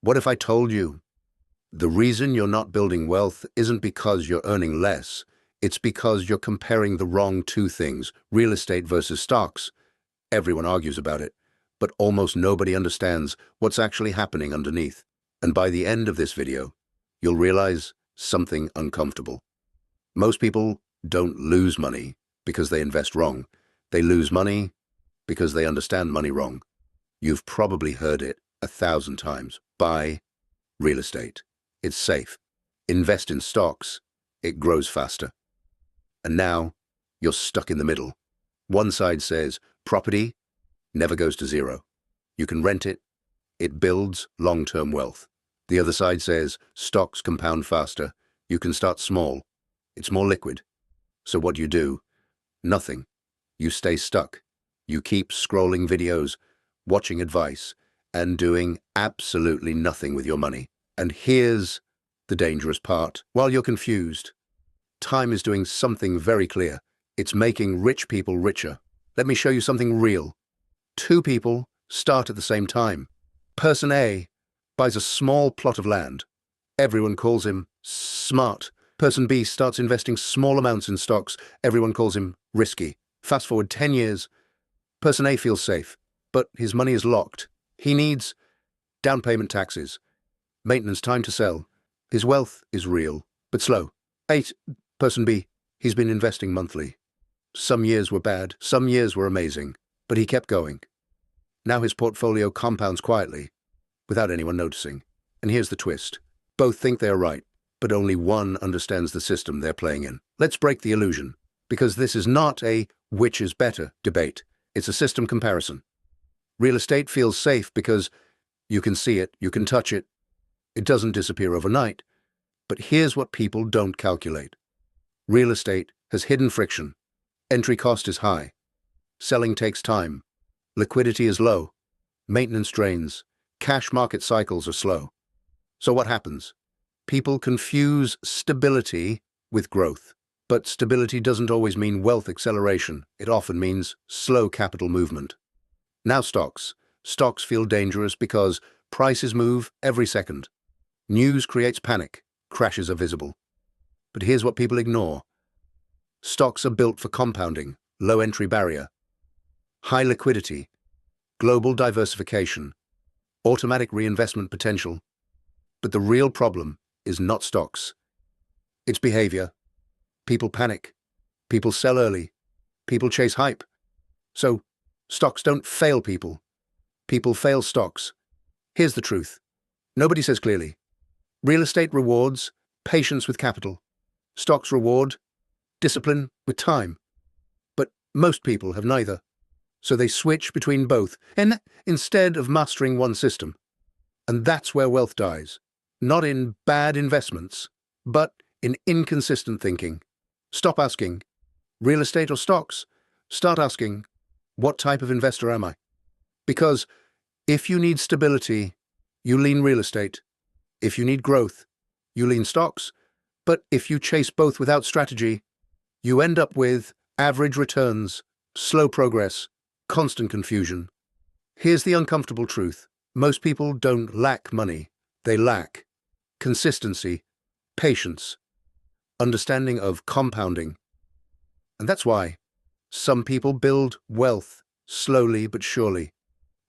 What if I told you the reason you're not building wealth isn't because you're earning less, it's because you're comparing the wrong two things, real estate versus stocks. Everyone argues about it, but almost nobody understands what's actually happening underneath. And by the end of this video, you'll realize something uncomfortable. Most people don't lose money because they invest wrong. They lose money because they understand money wrong. You've probably heard it 1,000 times. Buy real estate. It's safe. Invest in stocks. It grows faster. And now you're stuck in the middle. One side says property never goes to zero. You can rent it. It builds long-term wealth. The other side says stocks compound faster. You can start small. It's more liquid. So what do? Nothing. You stay stuck. You keep scrolling videos, watching advice, and doing absolutely nothing with your money. And here's the dangerous part. While you're confused, time is doing something very clear. It's making rich people richer. Let me show you something real. Two people start at the same time. Person A buys a small plot of land. Everyone calls him smart. Person B starts investing small amounts in stocks. Everyone calls him risky. Fast forward 10 years. Person A feels safe, but his money is locked. He needs down payment, taxes, maintenance, time to sell. His wealth is real, but slow. Person B, he's been investing monthly. Some years were bad, some years were amazing, but he kept going. Now his portfolio compounds quietly, without anyone noticing. And here's the twist. Both think they're right, but only one understands the system they're playing in. Let's break the illusion, because this is not a which is better debate. It's a system comparison. Real estate feels safe because you can see it, you can touch it. It doesn't disappear overnight. But here's what people don't calculate. Real estate has hidden friction. Entry cost is high. Selling takes time. Liquidity is low. Maintenance drains. Cash market cycles are slow. So what happens? People confuse stability with growth. But stability doesn't always mean wealth acceleration. It often means slow capital movement. Now stocks. Stocks feel dangerous because prices move every second. News creates panic. Crashes are visible. But here's what people ignore. Stocks are built for compounding, low entry barrier, high liquidity, global diversification, automatic reinvestment potential. But the real problem is not stocks. It's behavior. People panic. People sell early. People chase hype. So, stocks don't fail people. People fail stocks. Here's the truth. Nobody says clearly. Real estate rewards patience with capital. Stocks reward discipline with time. But most people have neither. So they switch between both, and instead of mastering one system. And that's where wealth dies. Not in bad investments, but in inconsistent thinking. Stop asking, real estate or stocks? Start asking, what type of investor am I? Because if you need stability, you lean real estate. If you need growth, you lean stocks. But if you chase both without strategy, you end up with average returns, slow progress, constant confusion. Here's the uncomfortable truth. Most people don't lack money. They lack consistency, patience, understanding of compounding. And that's why some people build wealth slowly but surely.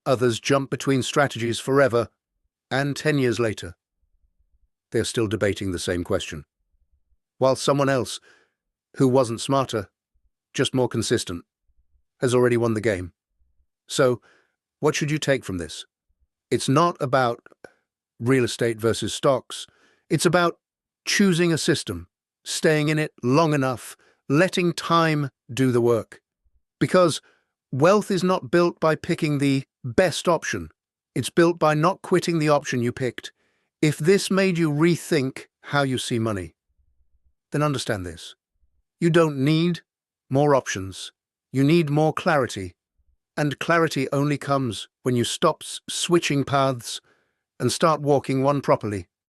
Others jump between strategies forever, and 10 years later, they're still debating the same question. While someone else, who wasn't smarter, just more consistent, has already won the game. So, what should you take from this? It's not about real estate versus stocks. It's about choosing a system, staying in it long enough, letting time do the work. Because wealth is not built by picking the best option. It's built by not quitting the option you picked. If this made you rethink how you see money, then understand this. You don't need more options. You need more clarity. And clarity only comes when you stop switching paths and start walking one properly.